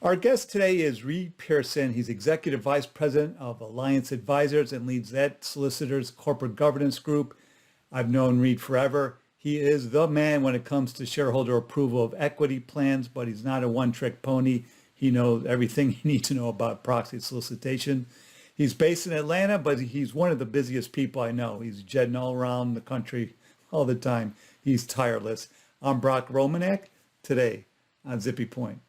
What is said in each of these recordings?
Our guest today is Reid Pearson. He's Executive Vice President of Alliance Advisors and leads that solicitor's corporate governance group. I've known Reid forever. He is the man when it comes to shareholder approval of equity plans, but he's not a one-trick pony. He knows everything you need to know about proxy solicitation. He's based in Atlanta, but he's one of the busiest people I know. He's jetting all around the country all the time. He's tireless. I'm Brock Romanek today on Zippy Point.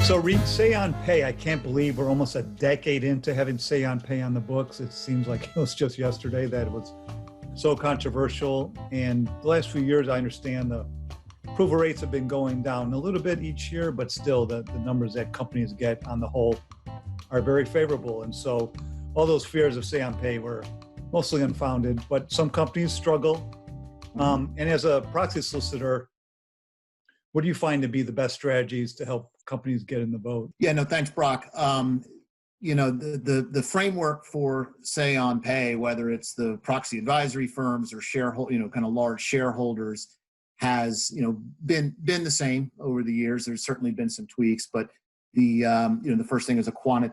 So Reid, Say on Pay, I can't believe we're almost a decade into having Say on Pay on the books. It seems like it was just yesterday that it was so controversial. And the last few years, I understand the approval rates have been going down a little bit each year, but still the numbers that companies get on the whole are very favorable. And so all those fears of Say on Pay were mostly unfounded, but some companies struggle. And as a proxy solicitor, what do you find to be the best strategies to help companies get in the vote? Yeah, no, thanks, Brock. The framework for Say on Pay, whether it's the proxy advisory firms or shareholder, kind of large shareholders, has been the same over the years. There's certainly been some tweaks, but the first thing is a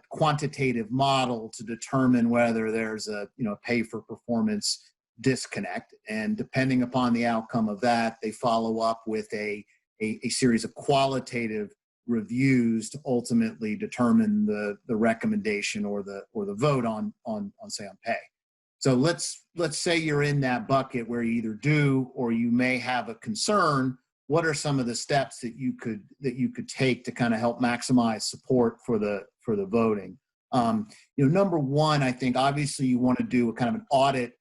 quantitative model to determine whether there's a pay for performance disconnect, and depending upon the outcome of that, they follow up with a series of qualitative reviews to ultimately determine the recommendation or the vote on Say on Pay. So let's say you're in that bucket where you either do or you may have a concern. What are some of the steps that you could take to kind of help maximize support for the voting? Number one, I think obviously you want to do a kind of an audit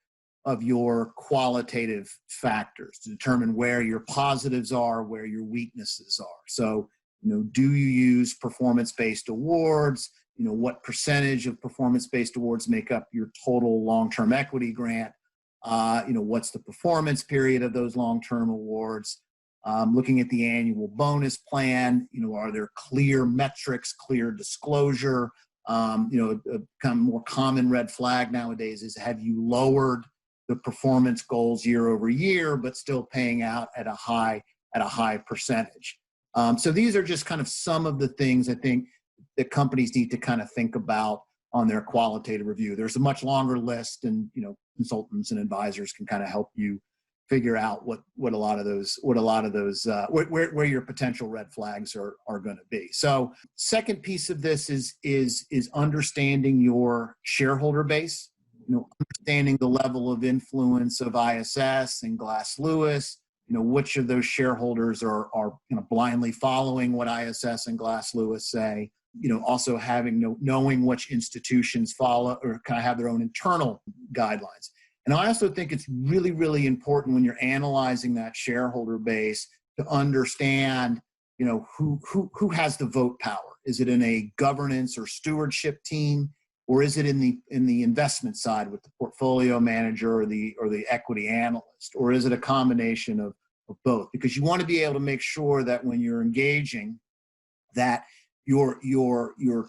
of your qualitative factors to determine where your positives are, where your weaknesses are. So, do you use performance-based awards? What percentage of performance-based awards make up your total long-term equity grant? What's the performance period of those long-term awards? Looking at the annual bonus plan, are there clear metrics, clear disclosure? A kind of more common red flag nowadays is, have you lowered the performance goals year over year, but still paying out at a high percentage? So these are just kind of some of the things I think that companies need to kind of think about on their qualitative review. There's a much longer list, and consultants and advisors can kind of help you figure out where your potential red flags are going to be. So second piece of this is understanding your shareholder base. Understanding the level of influence of ISS and Glass Lewis, which of those shareholders are blindly following what ISS and Glass Lewis say, also knowing which institutions follow or kind of have their own internal guidelines. And I also think it's really, really important when you're analyzing that shareholder base to understand, who has the vote power. Is it in a governance or stewardship team? Or is it in the investment side with the portfolio manager or the equity analyst? Or is it a combination of both? Because you want to be able to make sure that when you're engaging, that you're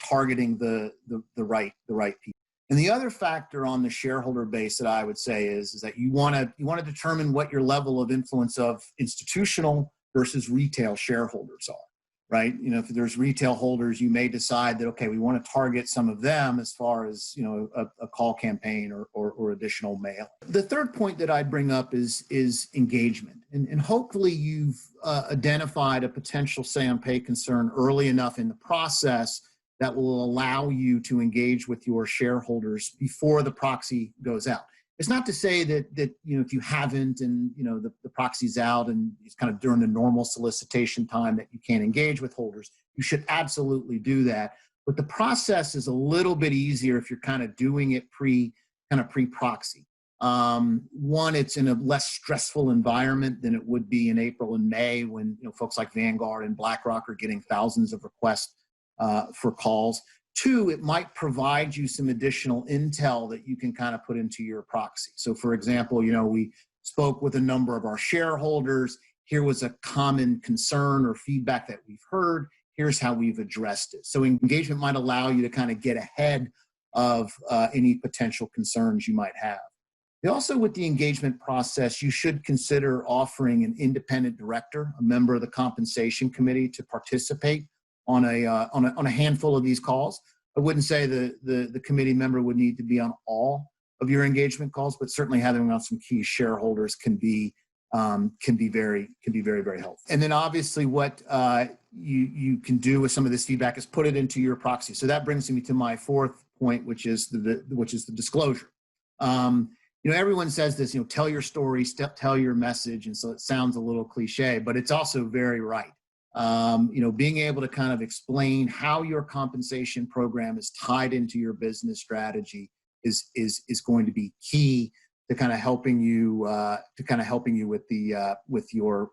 targeting the right people. And the other factor on the shareholder base that I would say is that you want to determine what your level of influence of institutional versus retail shareholders are. Right? If there's retail holders, you may decide that, okay, we want to target some of them as far as, a call campaign or additional mail. The third point that I'd bring up is engagement. And hopefully you've identified a potential Say on Pay concern early enough in the process that will allow you to engage with your shareholders before the proxy goes out. It's not to say that if you haven't and the proxy's out and it's kind of during the normal solicitation time that you can't engage with holders. You should absolutely do that. But the process is a little bit easier if you're kind of doing it pre-proxy. One, it's in a less stressful environment than it would be in April and May when folks like Vanguard and BlackRock are getting thousands of requests for calls. Two, it might provide you some additional intel that you can kind of put into your proxy. So for example, we spoke with a number of our shareholders. Here was a common concern or feedback that we've heard. Here's how we've addressed it. So engagement might allow you to kind of get ahead of any potential concerns you might have. Also, with the engagement process, you should consider offering an independent director, a member of the compensation committee, to participate on a handful of these calls. I wouldn't say the committee member would need to be on all of your engagement calls, but certainly having on some key shareholders can be very, very helpful. And then obviously what you can do with some of this feedback is put it into your proxy. So that brings me to my fourth point, which is the disclosure. Everyone says this, tell your story, tell your message. And so it sounds a little cliche, but it's also very right. Being able to kind of explain how your compensation program is tied into your business strategy is going to be key to kind of helping you with your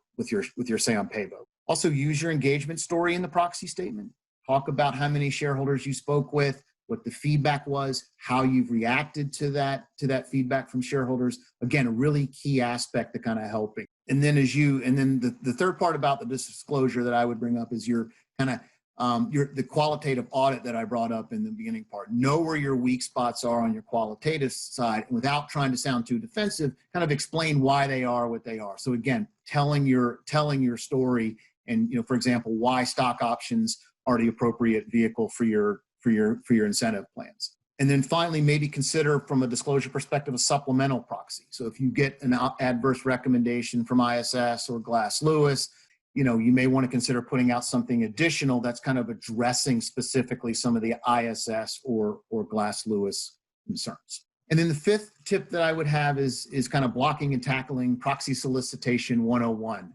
say on pay vote. Also, use your engagement story in the proxy statement. Talk about how many shareholders you spoke with, what the feedback was, how you've reacted to that feedback from shareholders. Again, a really key aspect to kind of helping. And then the third part about the disclosure that I would bring up is your kind of the qualitative audit that I brought up in the beginning part. Know where your weak spots are on your qualitative side, and without trying to sound too defensive, kind of explain why they are what they are. So again, telling your story, and for example, why stock options are the appropriate vehicle for your incentive plans. And then finally, maybe consider from a disclosure perspective a supplemental proxy. So if you get an adverse recommendation from ISS or Glass Lewis, you may want to consider putting out something additional that's kind of addressing specifically some of the ISS or Glass Lewis concerns. And then the fifth tip that I would have is kind of blocking and tackling proxy solicitation 101,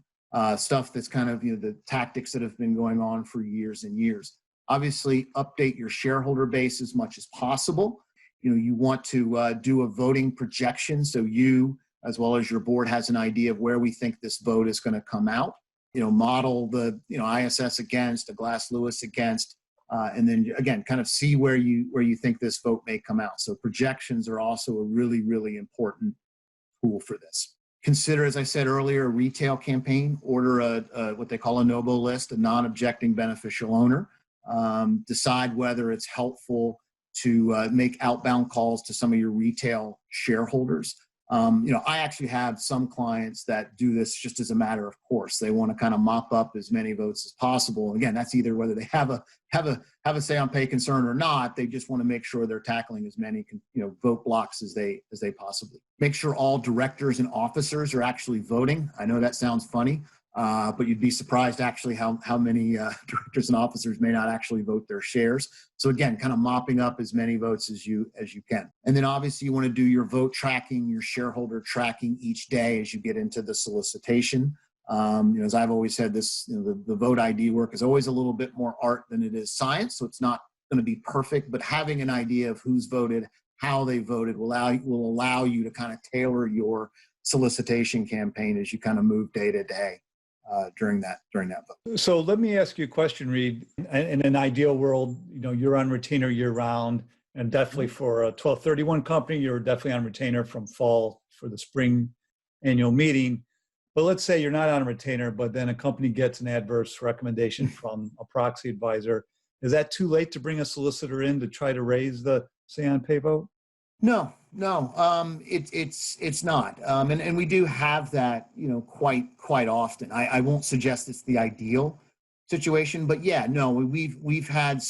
stuff that's kind of the tactics that have been going on for years and years. Obviously, update your shareholder base as much as possible. You want to do a voting projection so you, as well as your board, has an idea of where we think this vote is going to come out. Model the ISS against, a Glass Lewis against, and then again, kind of see where you think this vote may come out. So projections are also a really, really important tool for this. Consider, as I said earlier, a retail campaign. Order a what they call a NOBO list, a non-objecting beneficial owner. Decide whether it's helpful to make outbound calls to some of your retail shareholders. I actually have some clients that do this just as a matter of course. They want to kind of mop up as many votes as possible. Again, that's either whether they have a say on pay concern or not. They just want to make sure they're tackling as many vote blocks as they possibly. Make sure all directors and officers are actually voting. I know that sounds funny. But you'd be surprised actually how many directors and officers may not actually vote their shares. So again, kind of mopping up as many votes as you can. And then obviously you want to do your vote tracking, your shareholder tracking each day as you get into the solicitation. As I've always said, this the vote ID work is always a little bit more art than it is science. So it's not going to be perfect, but having an idea of who's voted, how they voted will allow you to kind of tailor your solicitation campaign as you kind of move day to day. During that vote. So let me ask you a question, Reid. In an ideal world, you're on retainer year round, and definitely for a 1231 company, you're definitely on retainer from fall for the spring annual meeting. But let's say you're not on a retainer, but then a company gets an adverse recommendation from a proxy advisor. Is that too late to bring a solicitor in to try to raise the say on pay vote? No, it's not, and we do have that, quite often. I won't suggest it's the ideal situation, but yeah, no, we've had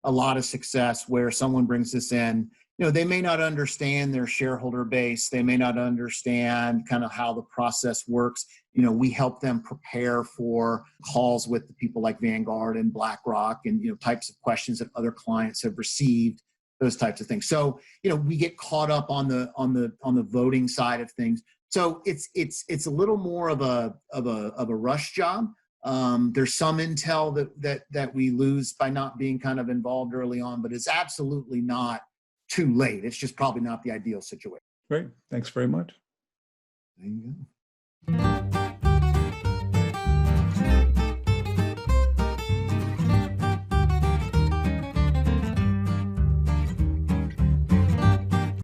a lot of success where someone brings this in. They may not understand their shareholder base, they may not understand kind of how the process works. We help them prepare for calls with the people like Vanguard and BlackRock, and types of questions that other clients have received. Those types of things. So, we get caught up on the voting side of things. So it's a little more of a rush job. There's some intel that we lose by not being kind of involved early on, but it's absolutely not too late. It's just probably not the ideal situation. Great. Thanks very much. There you go.